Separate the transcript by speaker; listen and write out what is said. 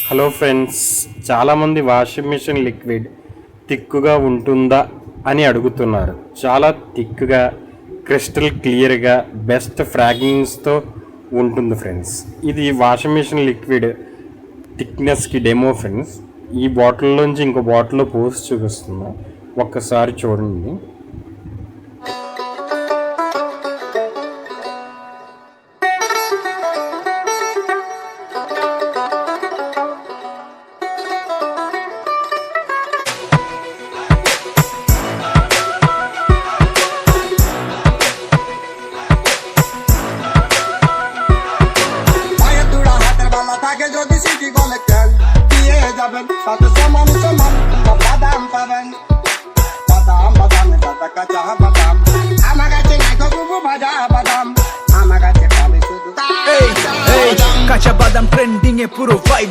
Speaker 1: Hello friends, చాలామంది washing machine liquid థిక్గా ఉంటుందా అని అడుగుతున్నారు. చాలా థిక్గా, క్రిస్టల్ క్లియర్గా, బెస్ట్ ఫ్రాగ్రెన్స్తో ఉంటుంది ఫ్రెండ్స్. ఇది వాషింగ్ మిషన్ లిక్విడ్ థిక్నెస్కి డెమో ఫ్రెండ్స్. ఈ బాటిల్లోంచి ఇంకో బాటిల్లో పోసి చూపిస్తున్నా, ఒక్కసారి చూడండి.
Speaker 2: যদি সিটি বলে কেন দিয়ে যাবেন সাথে সমান সমান বাদাম পাবেন বাদাম বাদাম দাদা কাঁচা বাদাম আমার কাছে নাই গো ভাজা বাদাম আমার কাছে পাবে শুধু
Speaker 3: কাঁচা বাদাম ট্রেন্ডিং এ পুরো ভাইব